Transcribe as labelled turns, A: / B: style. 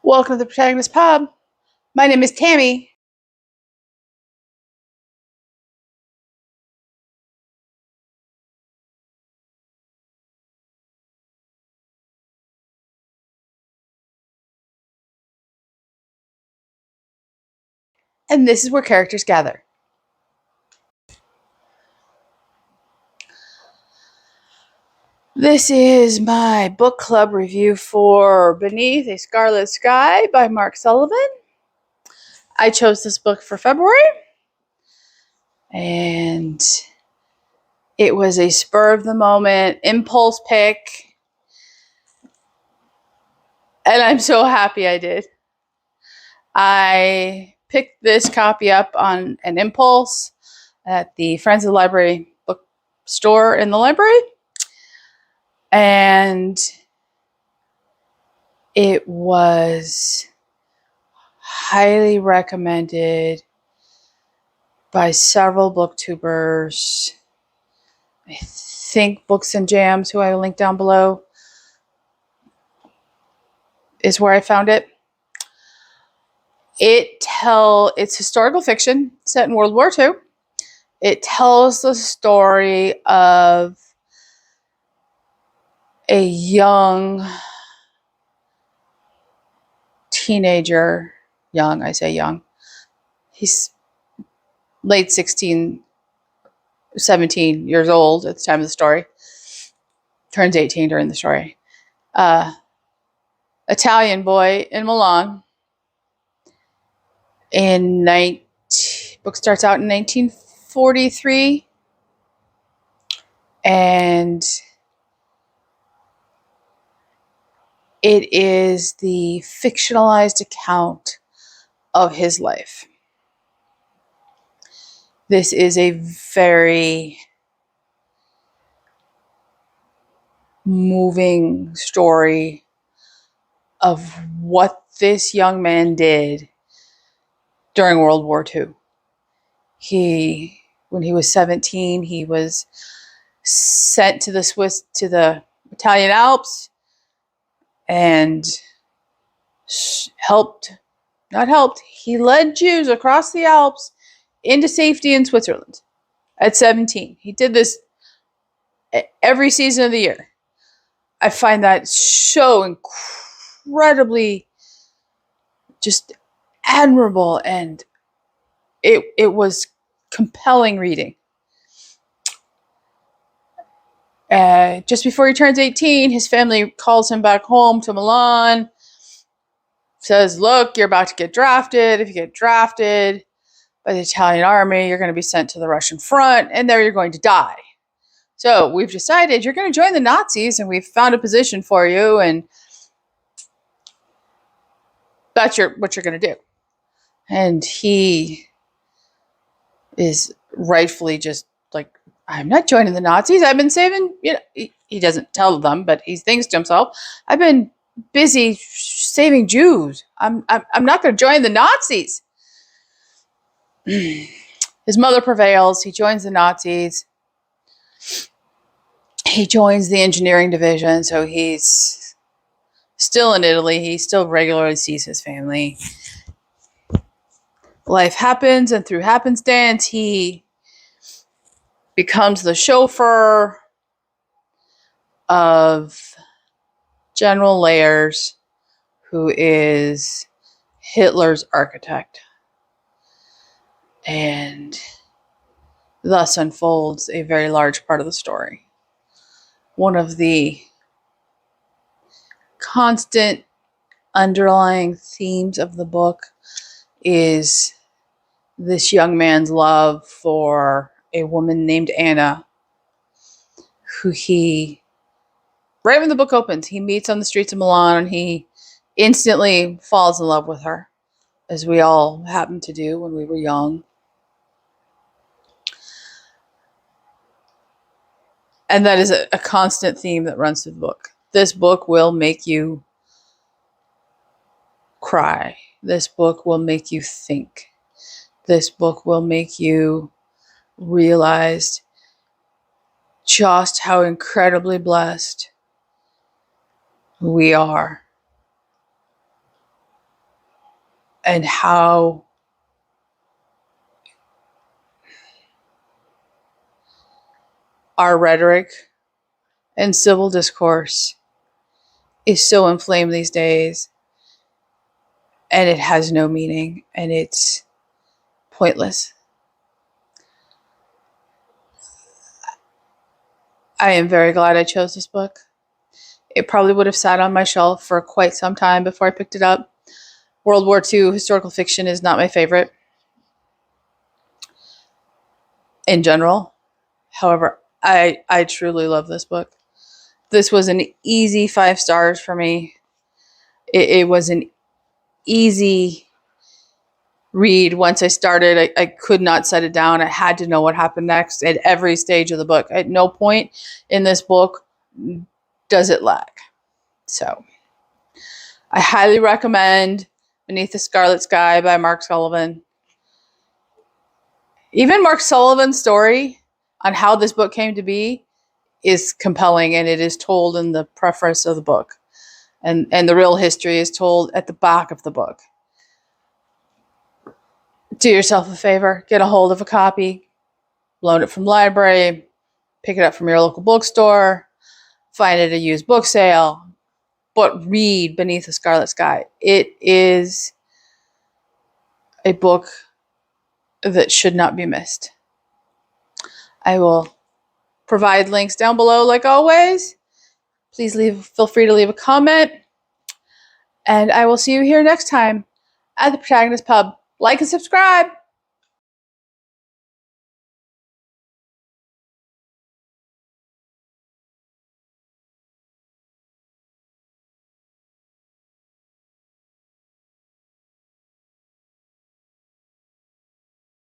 A: Welcome to the Protagonist Pub. My name is Tammy. And this is where characters gather. This is my book club review for Beneath a Scarlet Sky by Mark Sullivan. I chose this book for February, and it was a spur of the moment, impulse pick, and I'm so happy I did. I picked this copy up on an impulse at the Friends of the Library bookstore in the library, and it was highly recommended by several booktubers. I think Books and Jams, who I will link down below, is where I found it. It's historical fiction set in World War II. It tells the story of a young teenager. Young, I say young. He's late 16, 17 years old at the time of the story. Turns 18 during the story. Italian boy in Milan. Book starts out in 1943, and it is the fictionalized account of his life. This is a very moving story of what this young man did during World War II. When he was 17, he was sent to the Italian Alps and he led Jews across the Alps into safety in Switzerland at 17. He did this every season of the year. I find that so incredibly just admirable, and it was compelling reading. Just before he turns 18, his family calls him back home to Milan, says, look, you're about to get drafted. If you get drafted by the Italian army, you're going to be sent to the Russian front, and there you're going to die. So we've decided you're going to join the Nazis, and we've found a position for you, and that's what you're going to do. And he is rightfully just like, I'm not joining the Nazis. I've been saving, he doesn't tell them, but he thinks to himself, I've been busy saving Jews. I'm not going to join the Nazis. His mother prevails. He joins the Nazis. He joins the engineering division, so he's still in Italy. He still regularly sees his family. Life happens, and through happenstance, he becomes the chauffeur of General Leyers, who is Hitler's architect, and thus unfolds a very large part of the story. One of the constant underlying themes of the book is this young man's love for a woman named Anna, who right when the book opens, he meets on the streets of Milan, and he instantly falls in love with her, as we all happened to do when we were young. And that is a constant theme that runs through the book. This book will make you cry. This book will make you think. This book will make you realize just how incredibly blessed we are and how our rhetoric and civil discourse is so inflamed these days, and it has no meaning, and it's pointless. I am very glad I chose this book. It probably would have sat on my shelf for quite some time before I picked it up. World War II historical fiction is not my favorite in general. However, I truly love this book. This was an easy 5 stars for me. It was an easy read. Once I started, I could not set it down. I had to know what happened next at every stage of the book. At no point in this book does it lag. So I highly recommend Beneath the Scarlet Sky by Mark Sullivan. Even Mark Sullivan's story on how this book came to be is compelling, and it is told in the preface of the book. And the real history is told at the back of the book. Do yourself a favor, get a hold of a copy, loan it from the library, pick it up from your local bookstore, find it at a used book sale, but read Beneath the Scarlet Sky. It is a book that should not be missed. I will provide links down below like always. Please feel free to leave a comment. And I will see you here next time at the Protagonist Pub. Like and subscribe.